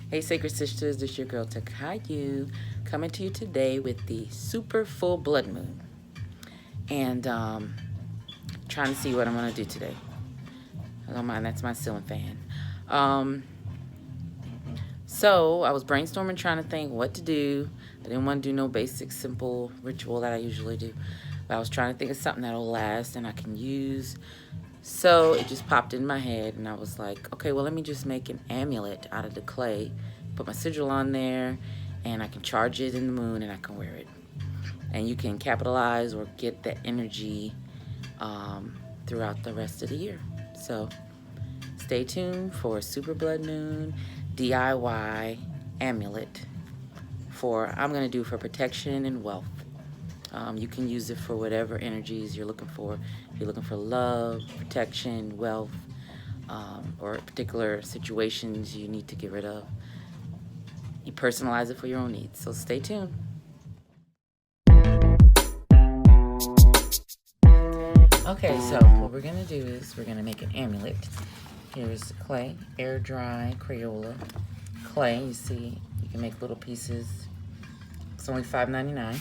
Hey Sacred Sisters, this is your girl Takayu coming to you today with the super full blood moon. And trying to see what I'm going to do today. I don't mind, that's my ceiling fan. So I was brainstorming trying to think what to do. I didn't want to do no basic simple ritual that I usually do. But I was trying to think of something that'll last and I can use. So it just popped in my head and I was like, okay, well, let me just make an amulet out of the clay. Put my sigil on there and I can charge it in the moon and I can wear it. And you can capitalize or get that energy throughout the rest of the year. So stay tuned for Super Blood Moon DIY amulet I'm going to do for protection and wealth. You can use it for whatever energies you're looking for. If you're looking for love, protection, wealth, or particular situations you need to get rid of. You personalize it for your own needs. So stay tuned. Okay, so what we're going to do is we're going to make an amulet. Here's clay, air dry Crayola clay. You see, you can make little pieces. It's only $5.99.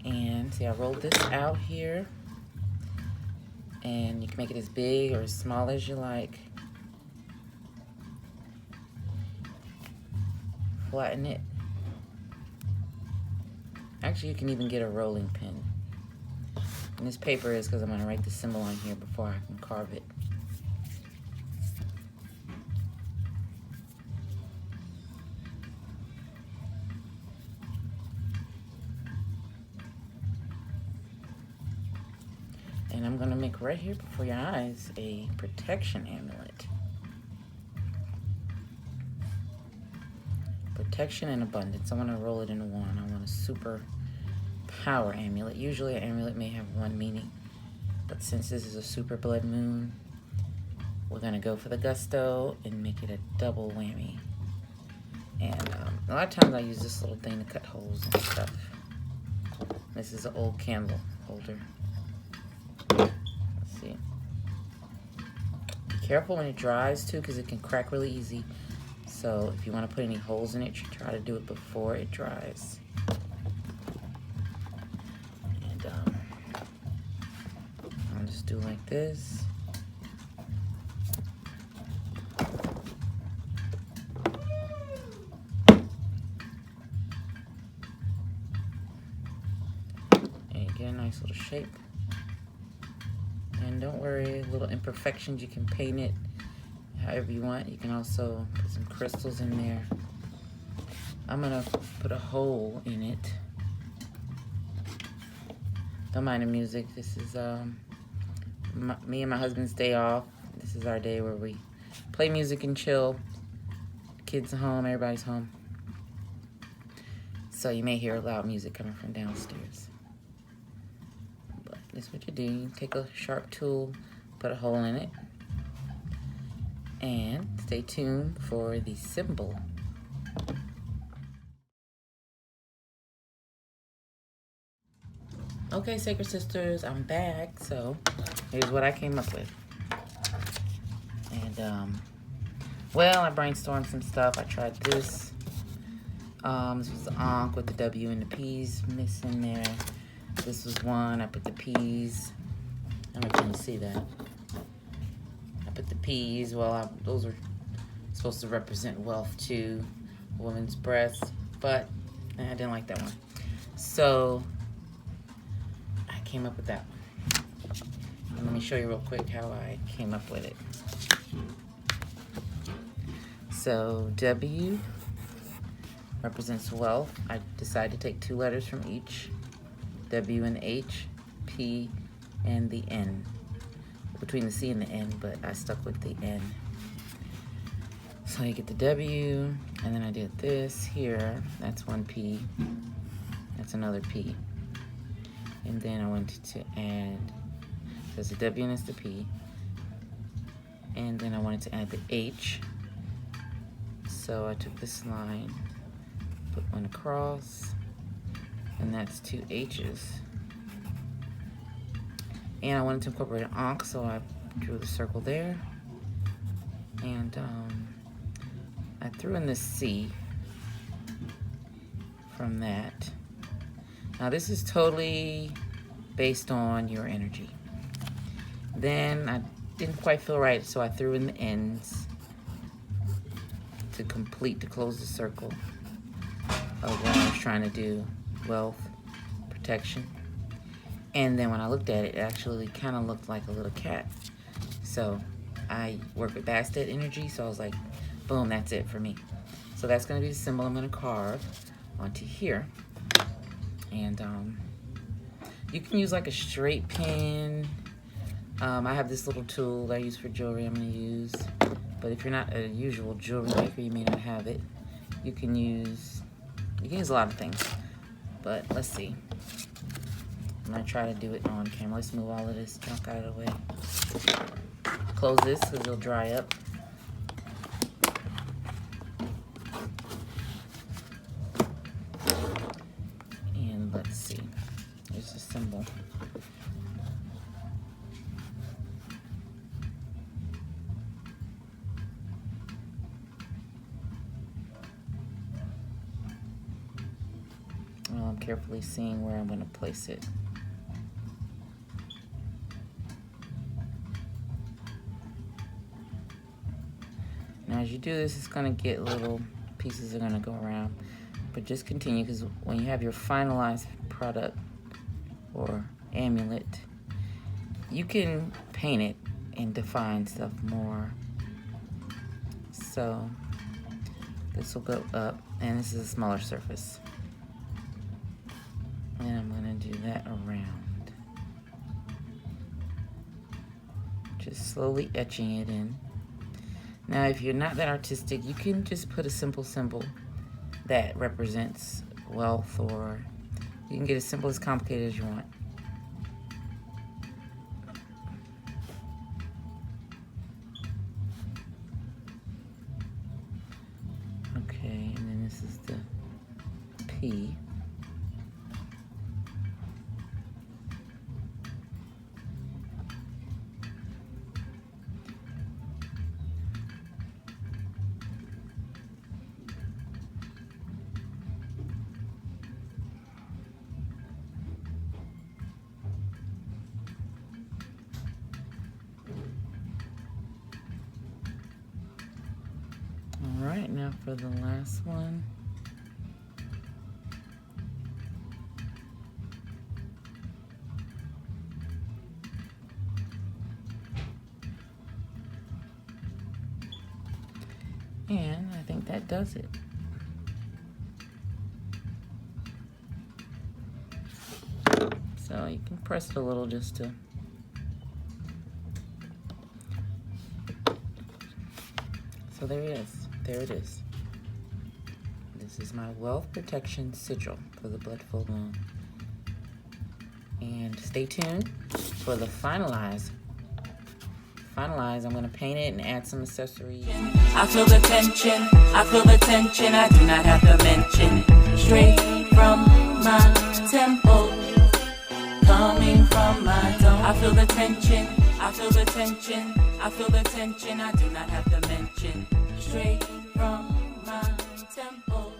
And see, I rolled this out here. And you can make it as big or as small as you like. Flatten it. Actually, you can even get a rolling pin. And this paper is because I'm going to write the symbol on here before I can carve it. And I'm going to make right here before your eyes a protection amulet. Protection and abundance. I want to roll it into one. I want a super power amulet. Usually an amulet may have one meaning, but since this is a super blood moon, we're going to go for the gusto and make it a double whammy. And a lot of times I use this little thing to cut holes and stuff. This is an old candle holder. Let's see. Be careful when it dries too, because it can crack really easy. So if you want to put any holes in it, try to do it before it dries. And I'll just do like this. And you get a nice little shape. And don't worry, little imperfections, you can paint it however you want. You can also put some crystals in there. I'm gonna put a hole in it. Don't mind the music. This is me and my husband's day off. This is our day where we play music and chill. Kids are home, everybody's home. So you may hear loud music coming from downstairs. But this is what you do. You take a sharp tool, put a hole in it. And stay tuned for the symbol. Okay, Sacred Sisters, I'm back. So here's what I came up with. And well, I brainstormed some stuff. I tried this. This was the Ankh with the W and the P's missing there. This was one. I put the P's. I don't know if you can see that. Put the P's. Well, those are supposed to represent wealth too, a woman's breast, but I didn't like that one. So I came up with that one. Let me show you real quick how I came up with it. So W represents wealth. I decided to take two letters from each, W and H, P and the N. Between the C and the N, but I stuck with the N. So you get the W, and then I did this here. That's one P. That's another P. And then I wanted to add, there's the W and it's the P. And then I wanted to add the H. So I took this line, put one across, and that's two H's. And I wanted to incorporate an Ankh, so I drew the circle there. And I I threw in the C from that. Now this is totally based on your energy. Then I didn't quite feel right, so I threw in the ends to close the circle of what I was trying to do, wealth, protection. And then when I looked at it, it actually kind of looked like a little cat. So I work with Bastet energy, so I was like, boom, that's it for me. So that's gonna be the symbol I'm gonna carve onto here. And you can use like a straight pin. I have this little tool that I use for jewelry I'm gonna use. But if you're not a usual jewelry maker, you may not have it. You can use a lot of things. But let's see. I'm gonna try to do it on camera. Let's move all of this junk out of the way. Close this because it'll dry up. And let's see. Here's the symbol. Well, I'm carefully seeing where I'm gonna place it. Now as you do this, it's gonna get little pieces are gonna go around, but just continue, because when you have your finalized product or amulet, you can paint it and define stuff more. So this will go up, and this is a smaller surface. And I'm gonna do that around. Just slowly etching it in. Now, if you're not that artistic, you can just put a simple symbol that represents wealth, or you can get as simple as complicated as you want. Okay, and then this is the P. All right, now for the last one. And I think that does it. So you can press it a little just to. So there it is. There it is. This is my wealth protection sigil for the blood full moon. And stay tuned for the finalize. I'm gonna paint it and add some accessories. I feel the tension, I do not have to mention. Straight from my temple, coming from my dome. I feel the tension, I do not have to mention. Straight from my temple.